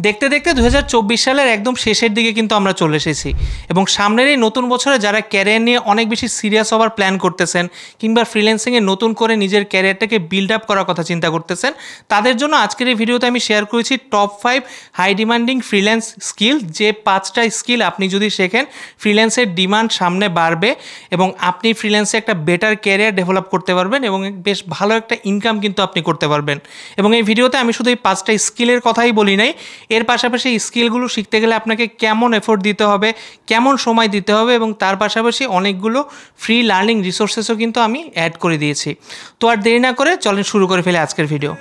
দেখতে দেখতে 2024 সালের একদম শেষের দিকে কিন্তু আমরা চলে এসেছি এবং সামনের এই নতুন বছরে যারা ক্যারিয়ার নিয়ে অনেক বেশি সিরিয়াস হওয়ার প্ল্যান করতেছেন কিংবা ফ্রিল্যান্সিংয়ে নতুন করে নিজের ক্যারিয়ারটাকে বিল্ড আপ করার কথা চিন্তা করতেছেন, তাদের জন্য আজকের এই ভিডিওতে আমি শেয়ার করেছি top 5 high demanding freelance skill, যে 5টা স্কিল আপনি যদি শেখেন ফ্রিল্যান্সের ডিমান্ড সামনে বাড়বে এবং আপনি ফ্রিল্যান্সে একটা বেটার ক্যারিয়ার ডেভেলপ করতে পারবেন এবং বেশ ভালো একটা ইনকাম কিন্তু আপনি করতে পারবেন। এবং এই ভিডিওতে আমি শুধু এই 5টা স্কিলের কথাই বলি নাই, এর পাশাপাশি স্কিলগুলো শিখতে গেলে আপনাকে কেমন এফোর্ট দিতে হবে, কেমন সময় দিতে হবে এবং তার পাশাপাশি অনেকগুলো ফ্রি লার্নিং রিসোর্সেসও কিন্তু আমি অ্যাড করে দিয়েছি। তো আর দেরি না করে চলেন শুরু করে ফেলে আজকের ভিডিও।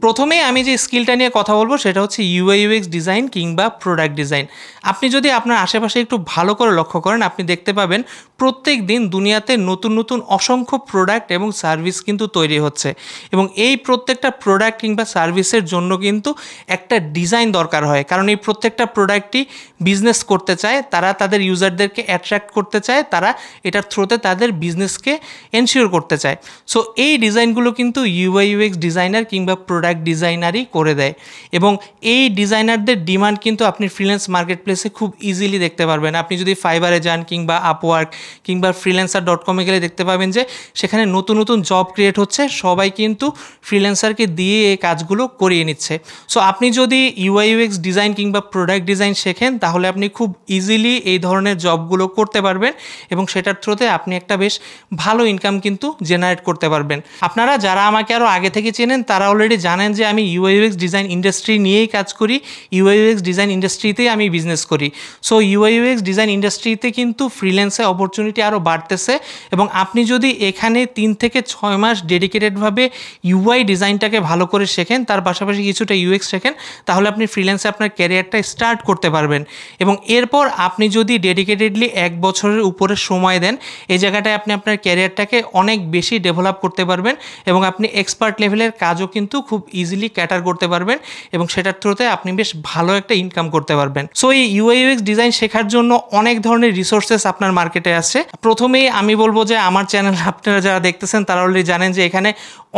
প্রথমেই আমি যে স্কিলটা নিয়ে কথা বলবো সেটা হচ্ছে ইউআই ইউএক্স ডিজাইন কিংবা প্রোডাক্ট ডিজাইন। আপনি যদি আপনার আশেপাশে একটু ভালো করে লক্ষ্য করেন, আপনি দেখতে পাবেন প্রত্যেক দিন দুনিয়াতে নতুন নতুন অসংখ্য প্রোডাক্ট এবং সার্ভিস কিন্তু তৈরি হচ্ছে এবং এই প্রত্যেকটা প্রোডাক্ট কিংবা সার্ভিসের জন্য কিন্তু একটা ডিজাইন দরকার হয়, কারণ এই প্রত্যেকটা প্রোডাক্টই বিজনেস করতে চায়, তারা তাদের ইউজারদেরকে অ্যাট্রাক্ট করতে চায়, তারা এটার থ্রুতে তাদের বিজনেসকে এনশিওর করতে চায়। সো এই ডিজাইনগুলো কিন্তু ইউআই ইউএক্স ডিজাইনার কিংবা প্রোডাক্ট ডিজাইনারই করে দেয় এবং এই ডিজাইনারদের ডিমান্ড কিন্তু আপনি ফ্রিল্যান্স মার্কেট প্লেসে খুব ইজিলি দেখতে পারবেন। আপনি যদি ফাইবারে যান কিংবা আপওয়ার্ক কিংবা freelancer.com গেলে দেখতে পাবেন যে সেখানে নতুন নতুন জব ক্রিয়েট হচ্ছে, সবাই কিন্তু ফ্রিল্যান্সারকে দিয়ে এই কাজগুলো করিয়ে নিচ্ছে। সো আপনি যদি ইউআই ইউএক্স ডিজাইন কিংবা প্রোডাক্ট ডিজাইন শেখেন তাহলে আপনি খুব ইজিলি এই ধরনের জবগুলো করতে পারবেন এবং সেটার থ্রুতে আপনি একটা বেশ ভালো ইনকাম কিন্তু জেনারেট করতে পারবেন। আপনারা যারা আমাকে আরও আগে থেকে চেনেন তারা অলরেডি জানেন যে আমি ইউআই ইউএক্স ডিজাইন ইন্ডাস্ট্রি নিয়েই কাজ করি, ইউআই ইউএক্স ডিজাইন ইন্ডাস্ট্রিতেই আমি বিজনেস করি। সো ইউআই ইউএক্স ডিজাইন ইন্ডাস্ট্রিতে কিন্তু ফ্রিল্যান্সে অপরচুনিটি আরও বাড়তেছে এবং আপনি যদি এখানে 3 থেকে 6 মাস ডেডিকেটেডভাবে ইউআই ডিজাইনটাকে ভালো করে শেখেন, তার পাশাপাশি কিছুটা ইউএক্স শেখেন, তাহলে আপনি ফ্রিল্যান্সে আপনার ক্যারিয়ারটা স্টার্ট করতে পারবেন এবং এরপর আপনি যদি ডেডিকেটেডলি 1 বছরের উপরে সময় দেন, এই জায়গাটায় আপনি আপনার ক্যারিয়ারটাকে অনেক বেশি ডেভেলপ করতে পারবেন এবং আপনি এক্সপার্ট লেভেলের কাজও কিন্তু খুব ইজিলি ক্যাটার করতে পারবেন এবং সেটার থ্রুতে আপনি বেশ ভালো একটা ইনকাম করতে পারবেন। সো এই ইউআই ইউএক্স ডিজাইন শেখার জন্য অনেক ধরনের রিসোর্সেস আপনার মার্কেটে আছে। প্রথমেই আমি বলবো যে আমার চ্যানেল আপনারা যারা দেখতেছেন তারা অলরেডি জানেন যে এখানে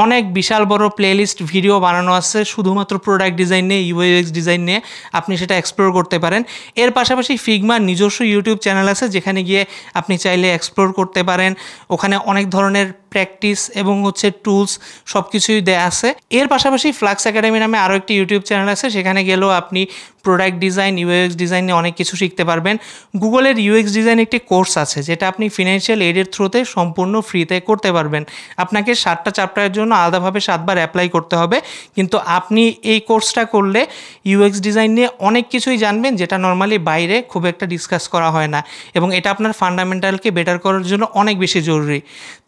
অনেক বিশাল বড় প্লেলিস্ট ভিডিও বানানো আছে শুধুমাত্র প্রোডাক্ট ডিজাইন নিয়ে, ইউআই ইউএক্স ডিজাইন নিয়ে, আপনি সেটা এক্সপ্লোর করতে পারেন। এর পাশাপাশি ফিগমার নিজস্ব ইউটিউব চ্যানেল আছে যেখানে গিয়ে আপনি চাইলে এক্সপ্লোর করতে পারেন। ওখানে অনেক ধরনের প্র্যাকটিস এবং টুলস সব কিছুই দেয়া আছে। এর পাশাপাশি ফ্লাক্স একাডেমি নামে আরও একটি ইউটিউব চ্যানেল আছে, সেখানে গেলেও আপনি প্রোডাক্ট ডিজাইন, ইউএক্স ডিজাইন নিয়ে অনেক কিছু শিখতে পারবেন। গুগলের ইউএক্স ডিজাইন একটি কোর্স আছে যেটা আপনি ফিনান্সিয়াল এইডের থ্রুতে সম্পূর্ণ ফ্রিতে করতে পারবেন। আপনাকে 7টা চ্যাপ্টারের জন্য আলাদাভাবে 7 বার অ্যাপ্লাই করতে হবে, কিন্তু আপনি এই কোর্সটা করলে ইউএক্স ডিজাইন নিয়ে অনেক কিছুই জানবেন যেটা নর্মালি বাইরে খুব একটা ডিসকাস করা হয় না এবং এটা আপনার ফান্ডামেন্টালকে বেটার করার জন্য অনেক বেশি জরুরি।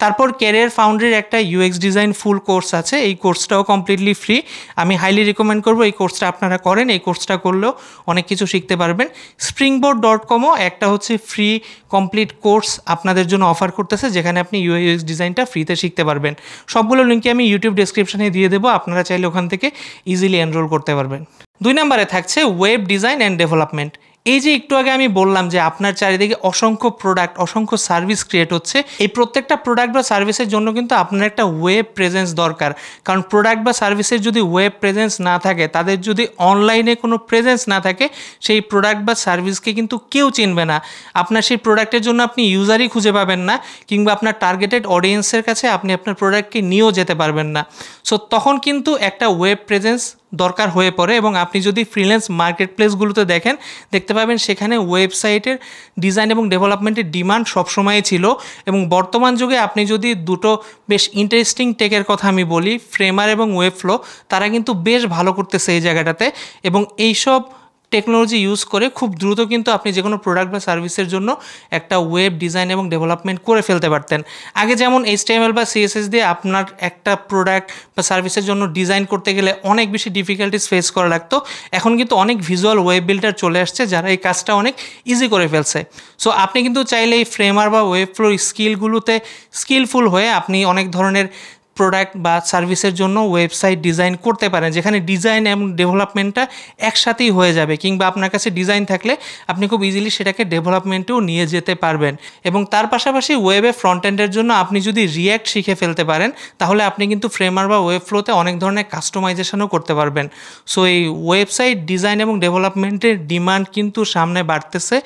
তারপর ক্যারিয়ার ফাউন্ডারির একটা ইউএক্স ডিজাইন ফুল কোর্স আছে, এই কোর্সটাও কমপ্লিটলি ফ্রি। আমি হাইলি রিকমেন্ড করবো এই কোর্সটা আপনারা করেন, এই কোর্সটা করলেও অনেক কিছু শিখতে পারবেন। springboard.comও একটা ফ্রি কমপ্লিট কোর্স আপনাদের জন্য অফার করতেছে যেখানে আপনি ইউআই ইউএক্স ডিজাইনটা ফ্রিতে শিখতে পারবেন। সবগুলো লিঙ্কে আমি ইউটিউব ডেসক্রিপশনে দিয়ে দেবো, আপনারা চাইলে ওখান থেকে ইজিলি এনরোল করতে পারবেন। 2 নম্বরে থাকছে ওয়েব ডিজাইন অ্যান্ড ডেভেলপমেন্ট। এই যে একটু আগে আমি বললাম যে আপনার চারিদিকে অসংখ্য প্রোডাক্ট, অসংখ্য সার্ভিস ক্রিয়েট হচ্ছে, এই প্রত্যেকটা প্রোডাক্ট বা সার্ভিসের জন্য কিন্তু আপনার একটা ওয়েব প্রেজেন্স দরকার। কারণ প্রোডাক্ট বা সার্ভিসের যদি ওয়েব প্রেজেন্স না থাকে, তাদের যদি অনলাইনে কোনো প্রেজেন্স না থাকে, সেই প্রোডাক্ট বা সার্ভিসকে কিন্তু কেউ চিনবে না। আপনার সেই প্রোডাক্টের জন্য আপনি ইউজারই খুঁজে পাবেন না কিংবা আপনার টার্গেটেড অডিয়েন্সের কাছে আপনি আপনার প্রোডাক্টকে নিয়েও যেতে পারবেন না। সো তখন কিন্তু একটা ওয়েব প্রেজেন্স দরকার হয়ে পড়ে এবং আপনি যদি ফ্রিল্যান্স মার্কেট প্লেসগুলোতে দেখেন দেখতে পাবেন সেখানে ওয়েবসাইটের ডিজাইন এবং ডেভেলপমেন্টের ডিমান্ড সবসময়ই ছিল এবং বর্তমান যুগে আপনি যদি দুটো বেশ ইন্টারেস্টিং টেকের কথা আমি বলি, ফ্রেমার এবং ওয়েবফ্লো, তারা কিন্তু বেশ ভালো করতেছে এই জায়গাটাতে এবং এইসব টেকনোলজি ইউজ করে খুব দ্রুত কিন্তু আপনি যে কোনো প্রোডাক্ট বা সার্ভিসের জন্য একটা ওয়েব ডিজাইন এবং ডেভেলপমেন্ট করে ফেলতে পারতেন। আগে যেমন HTML বা CSS দিয়ে আপনার একটা প্রোডাক্ট বা সার্ভিসের জন্য ডিজাইন করতে গেলে অনেক বেশি ডিফিকাল্টিস ফেস করা লাগতো, এখন কিন্তু অনেক ভিজুয়াল ওয়েব বিল্ডার চলে আসছে যারা এই কাজটা অনেক ইজি করে ফেলছে। সো আপনি কিন্তু চাইলে এই ফ্রেমার বা ওয়েবফ্লোর স্কিলগুলোতে স্কিলফুল হয়ে আপনি অনেক ধরনের প্রোডাক্ট বা সার্ভিসের জন্য ওয়েবসাইট ডিজাইন করতে পারেন, যেখানে ডিজাইন এবং ডেভেলপমেন্টটা একসাথেই হয়ে যাবে, কিংবা আপনার কাছে ডিজাইন থাকলে আপনি খুব ইজিলি সেটাকে ডেভেলপমেন্টেও নিয়ে যেতে পারবেন। এবং তার পাশাপাশি ওয়েবে ফ্রন্ট এন্ডের জন্য আপনি যদি রিয়্যাক্ট শিখে ফেলতে পারেন তাহলে আপনি কিন্তু ফ্রেমার বা ওয়েব ফ্লোতে অনেক ধরনের কাস্টমাইজেশনও করতে পারবেন। সো এই ওয়েবসাইট ডিজাইন এবং ডেভেলপমেন্টের ডিমান্ড কিন্তু সামনে বাড়তেছে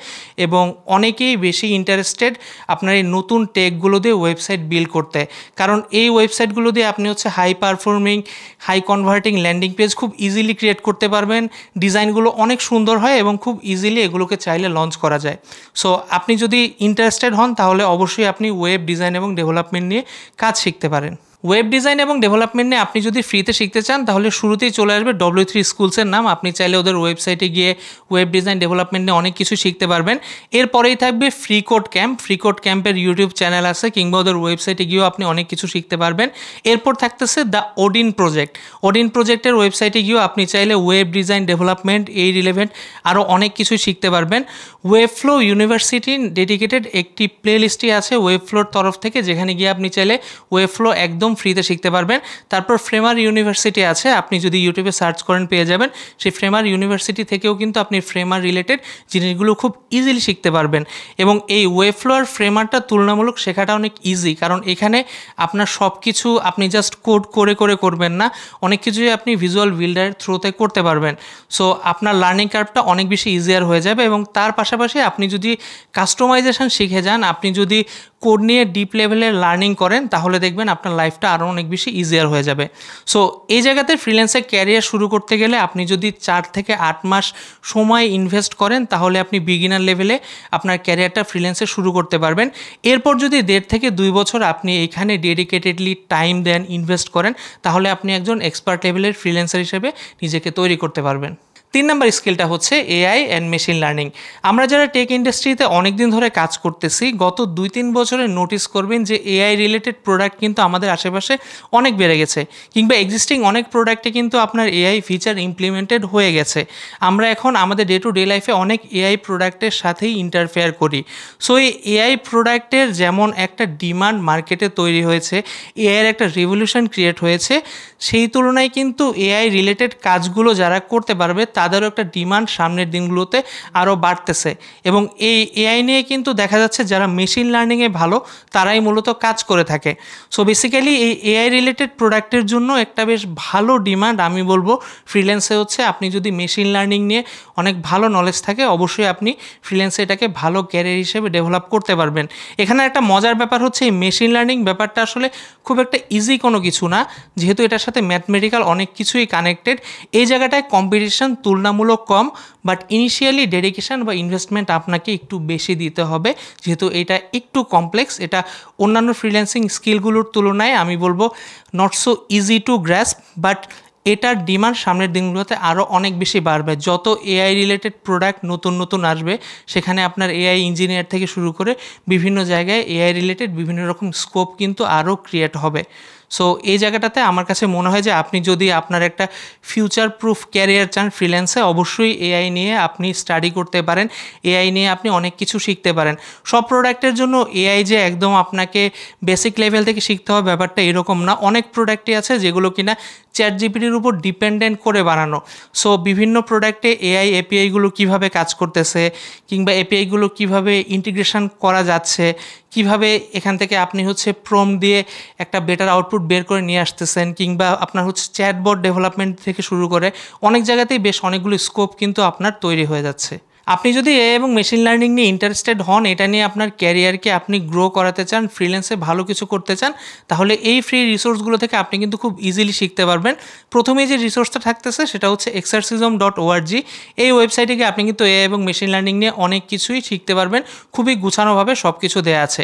এবং অনেকেই বেশি ইন্টারেস্টেড আপনার এই নতুন টেকগুলো দিয়ে ওয়েবসাইট বিল্ড করতে, কারণ এই ওয়েবসাইটগুলো দিয়ে আপনি হচ্ছে high performing, high converting landing page খুব ইজিলি ক্রিয়েট করতে পারবেন। ডিজাইনগুলো অনেক সুন্দর হয় এবং খুব ইজিলি এগুলোকে চাইলে লঞ্চ করা যায়। সো আপনি যদি ইন্টারেস্টেড হন তাহলে অবশ্যই আপনি ওয়েব ডিজাইন এবং ডেভেলপমেন্ট নিয়ে কাজ শিখতে পারেন। ওয়েব ডিজাইন এবং ডেভেলপমেন্ট নিয়ে আপনি যদি ফ্রিতে শিখতে চান তাহলে শুরুতেই চলে আসবে W3 স্কুলসের নাম। আপনি চাইলে ওদের ওয়েবসাইটে গিয়ে ওয়েব ডিজাইন ডেভেলপমেন্ট নিয়ে অনেক কিছু শিখতে পারবেন। এরপরেই থাকবে free code camp. Free code ক্যাম্পের ইউটিউব চ্যানেল আছে, কিংবা ওদের ওয়েবসাইটে গিয়েও আপনি অনেক কিছু শিখতে পারবেন। এরপর থাকতেছে দ্য ওডিন প্রজেক্ট। ওডিন প্রজেক্টের ওয়েবসাইটে গিয়েও আপনি চাইলে ওয়েব ডিজাইন ডেভেলপমেন্ট এই রিলেভেন্ট আরও অনেক কিছুই শিখতে পারবেন। ওয়েবফ্লো ইউনিভার্সিটির ডেডিকেটেড একটি প্লে লিস্টই আছে ওয়েবফ্লোর তরফ থেকে, যেখানে গিয়ে আপনি চাইলে ওয়েবফ্লো একদম ফ্রিতে শিখতে পারবেন। তারপর ফ্রেমার ইউনিভার্সিটি আছে, আপনি যদি ইউটিউবে সার্চ করেন পেয়ে যাবেন। সেই ফ্রেমার ইউনিভার্সিটি থেকেও কিন্তু আপনি ফ্রেমার রিলেটেড জিনিসগুলো খুব ইজিলি শিখতে পারবেন। এবং এই ওয়েবফ্লো আর ফ্রেমারটা তুলনামূলক শেখাটা অনেক ইজি, কারণ এখানে আপনার সব কিছু আপনি জাস্ট কোড করে করবেন না, অনেক কিছুই আপনি ভিজুয়াল বিল্ডারের থ্রুতে করতে পারবেন। সো আপনার লার্নিং কার্ভটা অনেক বেশি ইজিয়ার হয়ে যাবে। এবং তার পাশাপাশি আপনি যদি কাস্টমাইজেশন শিখে যান, আপনি যদি কোড নিয়ে ডিপ লেভেলের লার্নিং করেন, তাহলে দেখবেন আপনার লাইফটা আরও অনেক বেশি ইজিয়ার হয়ে যাবে। সো এই জায়গাতে ফ্রিল্যান্সে ক্যারিয়ার শুরু করতে গেলে আপনি যদি 4 থেকে 8 মাস সময় ইনভেস্ট করেন তাহলে আপনি বিগিনার লেভেলে আপনার ক্যারিয়ারটা ফ্রিল্যান্সে শুরু করতে পারবেন। এরপর যদি 1.5 থেকে 2 বছর আপনি এখানে ডেডিকেটেডলি টাইম দেন, ইনভেস্ট করেন, তাহলে আপনি একজন এক্সপার্ট লেভেলের ফ্রিল্যান্সার হিসেবে নিজেকে তৈরি করতে পারবেন। 3 নম্বর স্কিলটা হচ্ছে এআই অ্যান্ড মেশিন লার্নিং। আমরা যারা টেক ইন্ডাস্ট্রিতে অনেক দিন ধরে কাজ করতেছি, গত 2-3 বছরে নোটিস করবেন যে এআই রিলেটেড প্রোডাক্ট কিন্তু আমাদের আশেপাশে অনেক বেড়ে গেছে, কিংবা এক্সিস্টিং অনেক প্রোডাক্টে কিন্তু আপনার এআই ফিচার ইমপ্লিমেন্টেড হয়ে গেছে। আমরা এখন আমাদের ডে টু ডে লাইফে অনেক এআই প্রোডাক্টের সাথেই ইন্টারফেয়ার করি। সো এই এআই প্রোডাক্টের যেমন একটা ডিমান্ড মার্কেটে তৈরি হয়েছে, এআইয়ের একটা রেভলিউশন ক্রিয়েট হয়েছে, সেই তুলনায় কিন্তু এআই রিলেটেড কাজগুলো যারা করতে পারবে তাদেরও একটা ডিমান্ড সামনের দিনগুলোতে আরও বাড়তেছে। এবং এই এআই নিয়ে কিন্তু দেখা যাচ্ছে যারা মেশিন লার্নিংয়ে ভালো তারাই মূলত কাজ করে থাকে। সো বেসিক্যালি এই এআই রিলেটেড প্রোডাক্টের জন্য একটা বেশ ভালো ডিমান্ড আমি বলবো ফ্রিল্যান্সে হচ্ছে। আপনি যদি মেশিন লার্নিং নিয়ে অনেক ভালো নলেজ থাকে, অবশ্যই আপনি ফ্রিল্যান্সে এটাকে ভালো ক্যারিয়ার হিসেবে ডেভেলপ করতে পারবেন। এখানে একটা মজার ব্যাপার হচ্ছে এই মেশিন লার্নিং ব্যাপারটা আসলে খুব একটা ইজি কোনো কিছু না, যেহেতু এটার সাথে ম্যাথমেটিক্যাল অনেক কিছুই কানেক্টেড। এই জায়গাটায় কম্পিটিশন তুলনামূলক কম, বাট ইনিশিয়ালি ডেডিকেশন বা ইনভেস্টমেন্ট আপনাকে একটু বেশি দিতে হবে, যেহেতু এটা একটু কমপ্লেক্স। এটা অন্যান্য ফ্রিল্যান্সিং স্কিলগুলোর তুলনায় আমি বলবো not so easy to গ্র্যাস্প, but এটার ডিমান্ড সামনের দিনগুলোতে আরও অনেক বেশি বাড়বে। যত এআই রিলেটেড প্রোডাক্ট নতুন আসবে, সেখানে আপনার এআই ইঞ্জিনিয়ার থেকে শুরু করে বিভিন্ন জায়গায় এআই রিলেটেড বিভিন্ন রকম স্কোপ কিন্তু আরও ক্রিয়েট হবে। সো এই জায়গাটাতে আমার কাছে মনে হয় যে আপনি যদি আপনার একটা ফিউচার প্রুফ ক্যারিয়ার চান ফ্রিল্যান্সে, অবশ্যই এআই নিয়ে আপনি স্টাডি করতে পারেন, এআই নিয়ে আপনি অনেক কিছু শিখতে পারেন। সব প্রোডাক্টের জন্য এআই যে একদম আপনাকে বেসিক লেভেল থেকে শিখতে হবে ব্যাপারটা এরকম না। অনেক প্রোডাক্টই আছে যেগুলো কিনা চ্যাটজিপিটির উপর ডিপেন্ডেন্ট করে বানানো। সো বিভিন্ন প্রোডাক্টে এআই এপিআইগুলো কীভাবে কাজ করতেছে, কিংবা এপিআইগুলো কীভাবে ইন্টিগ্রেশন করা যাচ্ছে, কিভাবে এখান থেকে আপনি হচ্ছে প্রম্পট দিয়ে একটা বেটার আউটপুট বের করে নিয়ে আসতেছেন, কিংবা আপনার হচ্ছে চ্যাটবট ডেভেলপমেন্ট থেকে শুরু করে অনেক জায়গাতেই বেশ অনেকগুলো স্কোপ কিন্তু আপনার তৈরি হয়ে যাচ্ছে। আপনি যদি এআই এবং মেশিন লার্নিং নিয়ে ইন্টারেস্টেড হন, এটা নিয়ে আপনার ক্যারিয়ারকে আপনি গ্রো করাতে চান, ফ্রিল্যান্সে ভালো কিছু করতে চান, তাহলে এই ফ্রি রিসোর্সগুলো থেকে আপনি কিন্তু খুব ইজিলি শিখতে পারবেন। প্রথমেই যে রিসোর্সটা থাকতেছে সেটা হচ্ছে exercism.org। এই ওয়েবসাইটে গিয়ে আপনি কিন্তু এআই এবং মেশিন লার্নিং নিয়ে অনেক কিছুই শিখতে পারবেন, খুবই গুছানোভাবে সব কিছু দেওয়া আছে।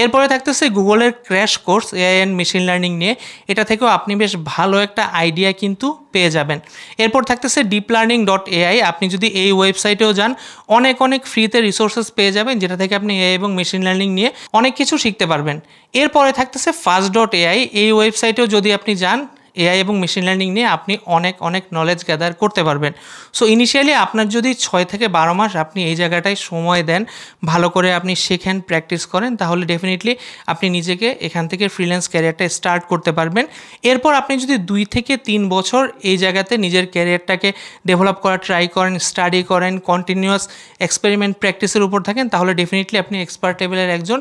এরপরে থাকতেছে গুগলের crash course AI and machine learning নিয়ে, এটা থেকেও আপনি বেশ ভালো একটা আইডিয়া কিন্তু পেয়ে যাবেন। এরপর থাকতেছে deeplearning.ai। আপনি যদি এই ওয়েবসাইটেও যান, অনেক ফ্রিতে রিসোর্সেস পেয়ে যাবেন, যেটা থেকে আপনি এআই এবং মেশিন লার্নিং নিয়ে অনেক কিছু শিখতে পারবেন। এরপরে থাকতেছে fast.ai। এই ওয়েবসাইটেও যদি আপনি যান, এআই এবং মেশিন লার্নিং নিয়ে আপনি অনেক অনেক নলেজ গ্যাদার করতে পারবেন। সো ইনিশিয়ালি আপনার যদি 6 থেকে 12 মাস আপনি এই জায়গাটায় সময় দেন, ভালো করে আপনি শেখেন, প্র্যাকটিস করেন, তাহলে ডেফিনেটলি আপনি নিজেকে এখান থেকে ফ্রিল্যান্স ক্যারিয়ারটা স্টার্ট করতে পারবেন। এরপর আপনি যদি 2 থেকে 3 বছর এই জায়গাতে নিজের ক্যারিয়ারটাকে ডেভেলপ করার ট্রাই করেন, স্টাডি করেন, কন্টিনিউয়াস এক্সপেরিমেন্ট প্র্যাকটিসের উপর থাকেন, তাহলে ডেফিনেটলি আপনি এক্সপার্ট লেভেলের একজন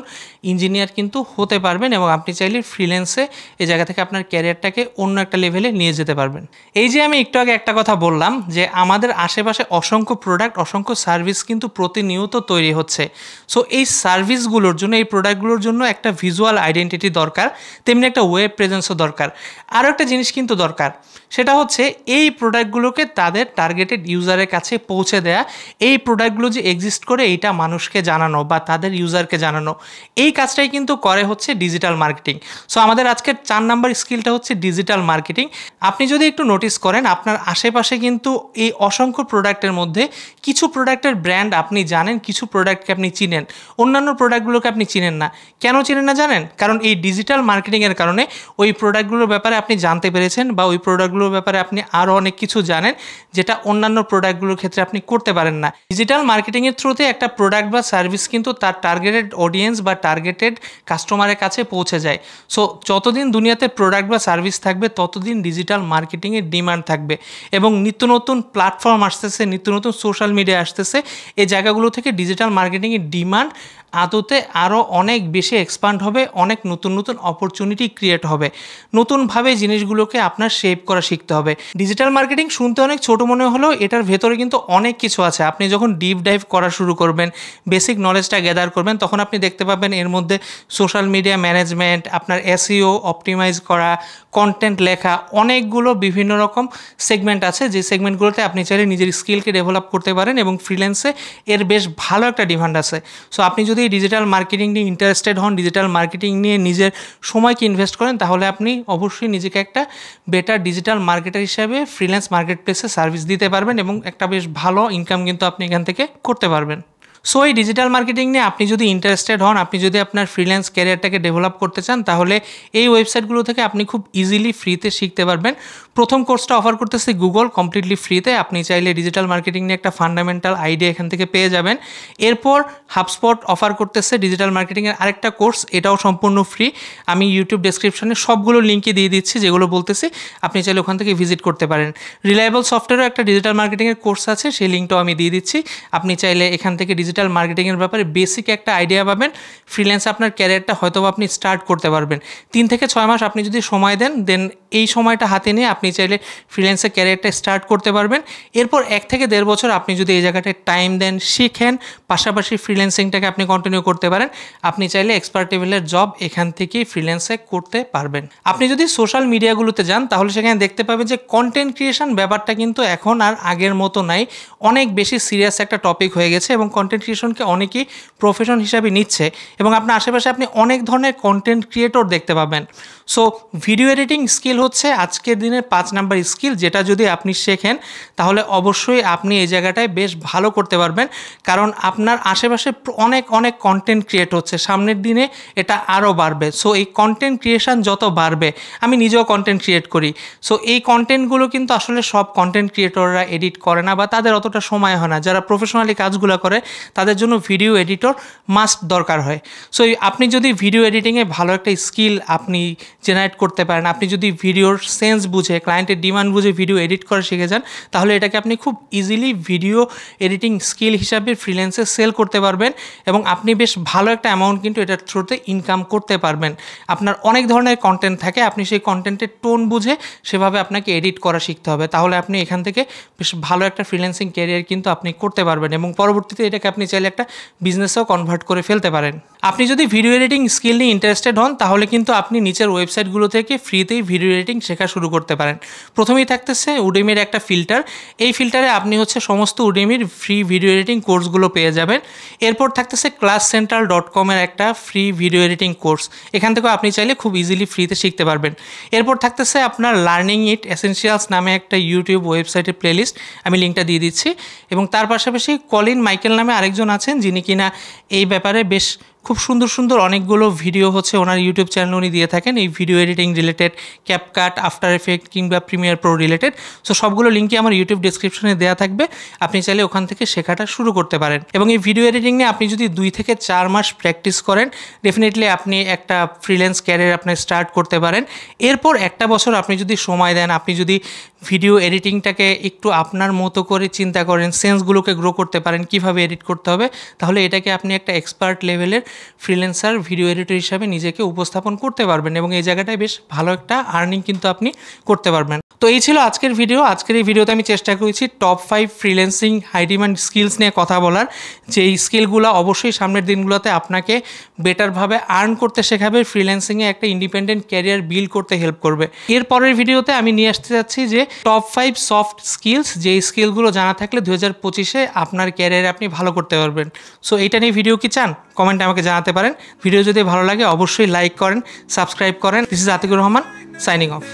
ইঞ্জিনিয়ার কিন্তু হতে পারবেন এবং আপনি চাইলে ফ্রিল্যান্সে এই জায়গা থেকে আপনার ক্যারিয়ারটাকে অন্য একটা লেভেলে নিয়ে যেতে পারবেন। এই যে আমি একটু আগে একটা কথা বললাম যে আমাদের আশেপাশে অসংখ্য প্রোডাক্ট, অসংখ্য সার্ভিস কিন্তু প্রতিনিয়ত তৈরি হচ্ছে। সো এই সার্ভিসগুলোর জন্য, এই প্রোডাক্টগুলোর জন্য একটা ভিজুয়াল আইডেন্টিটি দরকার, তেমনি একটা ওয়েব প্রেজেন্সও দরকার। আরও একটা জিনিস কিন্তু দরকার, সেটা হচ্ছে এই প্রোডাক্টগুলোকে তাদের টার্গেটেড ইউজারের কাছে পৌঁছে দেয়া, এই প্রোডাক্টগুলো যে এক্সিস্ট করে এইটা মানুষকে জানানো বা তাদের ইউজারকে জানানো, এই কাজটাই কিন্তু করে হচ্ছে ডিজিটাল মার্কেটিং। সো আমাদের আজকের 4 নাম্বার স্কিলটা হচ্ছে ডিজিটাল মার্কেটিং। আপনি যদি একটু নোটিস করেন আপনার আশেপাশে কিন্তু এই অসংখ্য প্রোডাক্টের মধ্যে কিছু প্রোডাক্টের ব্র্যান্ড আপনি জানেন, কিছু প্রোডাক্টকে আপনি চিনেন, অন্যান্য প্রোডাক্টগুলোকে আপনি চিনেন না। কেন চিনেন না জানেন? কারণ এই ডিজিটাল মার্কেটিংয়ের কারণে ওই প্রোডাক্টগুলোর ব্যাপারে আপনি জানতে পেরেছেন বা ওই প্রোডাক্টগুলোর ব্যাপারে আপনি আরও অনেক কিছু জানেন যেটা অন্যান্য প্রোডাক্টগুলোর ক্ষেত্রে আপনি করতে পারেন না। ডিজিটাল মার্কেটিংয়ের থ্রুতে একটা প্রোডাক্ট বা সার্ভিস কিন্তু তার টার্গেটেড অডিয়েন্স বা টার্গেটেড কাস্টমারের কাছে পৌঁছে যায়। সো যতদিন দুনিয়াতে প্রোডাক্ট বা সার্ভিস থাকবে ততদিন ডিজিটাল মার্কেটিংয়ের ডিমান্ড থাকবে এবং নিত্য নতুন প্ল্যাটফর্ম আসতেছে, নিত্য নতুন সোশ্যাল মিডিয়া আসতেছে। এই জায়গাগুলো থেকে ডিজিটাল মার্কেটিংয়ের ডিমান্ড আদতে আরও অনেক বেশি এক্সপান্ড হবে, অনেক নতুন নতুন অপরচুনিটি ক্রিয়েট হবে, নতুনভাবে জিনিসগুলোকে আপনার শেপ করা শিখতে হবে। ডিজিটাল মার্কেটিং শুনতে অনেক ছোট মনে হলেও এটার ভেতরে কিন্তু অনেক কিছু আছে। আপনি যখন ডিপ ডাইভ করা শুরু করবেন, বেসিক নলেজটা গ্যাদার করবেন, তখন আপনি দেখতে পাবেন এর মধ্যে সোশ্যাল মিডিয়া ম্যানেজমেন্ট, আপনার এসইও অপটিমাইজ করা, কন্টেন্ট লেখা, অনেকগুলো বিভিন্ন রকম সেগমেন্ট আছে, যে সেগমেন্টগুলোতে আপনি চাইলে নিজের স্কিলকে ডেভেলপ করতে পারেন এবং ফ্রিল্যান্সে এর বেশ ভালো একটা ডিমান্ড আছে। সো আপনি যদি ডিজিটাল মার্কেটিং নিয়ে ইন্টারেস্টেড হন, ডিজিটাল মার্কেটিং নিয়ে নিজের সময়কে ইনভেস্ট করেন, তাহলে আপনি অবশ্যই নিজেকে একটা বেটার ডিজিটাল মার্কেটার হিসাবে ফ্রিল্যান্স মার্কেট প্লেসে সার্ভিস দিতে পারবেন এবং একটা বেশ ভালো ইনকাম কিন্তু আপনি এখান থেকে করতে পারবেন। সো এই ডিজিটাল মার্কেটিং নিয়ে আপনি যদি ইন্টারেস্টেড হন, আপনি যদি আপনার ফ্রিল্যান্স ক্যারিয়ারটাকে ডেভেলপ করতে চান, তাহলে এই ওয়েবসাইটগুলো থেকে আপনি খুব ইজিলি ফ্রিতে শিখতে পারবেন। প্রথম কোর্সটা অফার করতেছে গুগল, কমপ্লিটলি ফ্রিতে। আপনি চাইলে ডিজিটাল মার্কেটিং নিয়ে একটা ফান্ডামেন্টাল আইডিয়া এখান থেকে পেয়ে যাবেন। এরপর হাবস্পট অফার করতেছে ডিজিটাল মার্কেটিংয়ের আরেকটা কোর্স, এটাও সম্পূর্ণ ফ্রি। আমি ইউটিউব ডেসক্রিপশনে সবগুলো লিঙ্কই দিয়ে দিচ্ছি যেগুলো বলতেছি, আপনি চাইলে ওখান থেকে ভিজিট করতে পারেন। রিলায়েবল সফটওয়্যারও একটা ডিজিটাল মার্কেটিংয়ের কোর্স আছে, সেই লিঙ্কটাও আমি দিয়ে দিচ্ছি। আপনি চাইলে এখান থেকে ডিজিটাল মার্কেটিংয়ের ব্যাপারে বেসিক একটা আইডিয়া পাবেন। ফ্রিল্যান্সে আপনার ক্যারিয়ারটা হয়তো আপনি স্টার্ট করতে পারবেন। 3 থেকে 6 মাস আপনি যদি সময় দেন, দেন এই সময়টা হাতে নিয়ে আপনি চাইলে ফ্রিল্যান্সে ক্যারিয়ারটা স্টার্ট করতে পারবেন। এরপর 1 থেকে 1.5 বছর আপনি যদি এই জায়গাটায় টাইম দেন, শিখেন, পাশাপাশি ফ্রিল্যান্সিংটাকে আপনি কন্টিনিউ করতে পারেন, আপনি চাইলে এক্সপার্ট লেভেলের জব এখান থেকেই ফ্রিল্যান্সে করতে পারবেন। আপনি যদি সোশ্যাল মিডিয়াগুলোতে যান, তাহলে সেখানে দেখতে পাবেন যে কন্টেন্ট ক্রিয়েশন ব্যাপারটা কিন্তু এখন আর আগের মতো নাই, অনেক বেশি সিরিয়াস একটা টপিক হয়ে গেছে এবং কন্টেন্ট ক্রিয়েশনকে অনেকেই প্রফেশন হিসাবে নিচ্ছে এবং আপনার আশেপাশে আপনি অনেক ধরনের কন্টেন্ট ক্রিয়েটর দেখতে পাবেন। সো ভিডিও এডিটিং স্কিল হচ্ছে আজকের দিনের 5 নাম্বার স্কিল, যেটা যদি আপনি শেখেন তাহলে অবশ্যই আপনি এই জায়গাটায় বেশ ভালো করতে পারবেন, কারণ আপনার আশেপাশে অনেক অনেক কন্টেন্ট ক্রিয়েট হচ্ছে, সামনের দিনে এটা আরও বাড়বে। সো এই কন্টেন্ট ক্রিয়েশন যত বাড়বে, আমি নিজেও কন্টেন্ট ক্রিয়েট করি, সো এই কন্টেন্টগুলো কিন্তু আসলে সব কন্টেন্ট ক্রিয়েটররা এডিট করে না বা তাদের অতটা সময় হয় না। যারা প্রফেশনালি কাজগুলো করে তাদের জন্য ভিডিও এডিটর মাস্ট দরকার হয়। সো আপনি যদি ভিডিও এডিটিংয়ে ভালো একটা স্কিল আপনি জেনারেট করতে পারেন, আপনি যদি ভিডিওর সেন্স বুঝে, ক্লায়েন্টের ডিমান্ড বুঝে ভিডিও এডিট করা শিখে যান, তাহলে এটাকে আপনি খুব ইজিলি ভিডিও এডিটিং স্কিল হিসাবে ফ্রিল্যান্সে সেল করতে পারবেন এবং আপনি বেশ ভালো একটা অ্যামাউন্ট কিন্তু এটার থ্রুতে ইনকাম করতে পারবেন। আপনার অনেক ধরনের কন্টেন্ট থাকে, আপনি সেই কন্টেন্টের টোন বুঝে সেভাবে আপনাকে এডিট করা শিখতে হবে, তাহলে আপনি এখান থেকে বেশ ভালো একটা ফ্রিল্যান্সিং ক্যারিয়ার কিন্তু আপনি করতে পারবেন এবং পরবর্তীতে এটাকে আপনি চাইলে একটা বিজনেসেও কনভার্ট করে ফেলতে পারেন। আপনি যদি ভিডিও এডিটিং স্কিল নিয়ে ইন্টারেস্টেড হন, তাহলে কিন্তু আপনি নিচের ওয়েবসাইটগুলো থেকে ফ্রিতেই ভিডিও এডিটিং শেখা শুরু করতে পারেন। প্রথমেই থাকতেছে উডেমির একটা ফিল্টার, এই ফিল্টারে আপনি হচ্ছে সমস্ত উডেমির ফ্রি ভিডিও এডিটিং কোর্সগুলো পেয়ে যাবেন। এরপর থাকতেছে classcentral.com-এর একটা ফ্রি ভিডিও এডিটিং কোর্স, এখান থেকেও আপনি চাইলে খুব ইজিলি ফ্রিতে শিখতে পারবেন। এরপর থাকতেছে আপনার লার্নিং ইট এসেনশিয়ালস নামে একটা ইউটিউব ওয়েবসাইটের প্লেলিস্ট, আমি লিঙ্কটা দিয়ে দিচ্ছি। এবং তার পাশাপাশি কলিন মাইকেল নামে আরেকজন আছেন যিনি কিনা এই ব্যাপারে বেশ খুব সুন্দর সুন্দর অনেকগুলো ভিডিও হচ্ছে ওনার ইউটিউব চ্যানেলে উনি দিয়ে থাকেন এই video editing related, CapCut, after effect কিংবা প্রিমিয়ার প্রো রিলেটেড। সো সবগুলো লিঙ্কই আমার ইউটিউব ডিসক্রিপশনে দেওয়া থাকবে, আপনি চাইলে ওখান থেকে শেখাটা শুরু করতে পারেন। এবং এই ভিডিও এডিটিং নিয়ে আপনি যদি 2 থেকে 4 মাস প্র্যাকটিস করেন, ডেফিনেটলি আপনি একটা ফ্রিল্যান্স ক্যারিয়ার আপনি স্টার্ট করতে পারেন। এরপর একটা বছর আপনি যদি সময় দেন, আপনি যদি ভিডিও এডিটিংটাকে একটু আপনার মতো করে চিন্তা করেন, সেন্সগুলোকে গ্রো করতে পারেন কীভাবে এডিট করতে হবে, তাহলে এটাকে আপনি একটা এক্সপার্ট লেভেলের ফ্রিল্যান্সার ভিডিও এডিটর হিসাবে নিজেকে উপস্থাপন করতে পারবেন এবং এই জায়গাটায় বেশ ভালো একটা আর্নিং কিন্তু আপনি করতে পারবেন। তো এই ছিল আজকের ভিডিও। আজকের এই ভিডিওতে আমি চেষ্টা করেছি top 5 freelancing high demand skills নিয়ে কথা বলার, যে এই স্কিলগুলো অবশ্যই সামনের দিনগুলোতে আপনাকে বেটারভাবে আর্ন করতে শেখাবে, ফ্রিল্যান্সিংয়ে একটা ইন্ডিপেন্ডেন্ট ক্যারিয়ার বিল্ড করতে হেল্প করবে। এর পরের ভিডিওতে আমি নিয়ে আসতে যাচ্ছি যে টপ 5 সফট স্কিলস, যে স্কিলগুলো জানা থাকলে 2025-এ আপনার ক্যারিয়ারে আপনি ভালো করতে পারবেন। সো এইটা নিয়ে ভিডিও কি চান কমেন্টে আমাকে জানাতে পারেন। ভিডিও যদি ভালো লাগে অবশ্যই লাইক করেন, সাবস্ক্রাইব করেন। This is Atikur Rahman, signing of.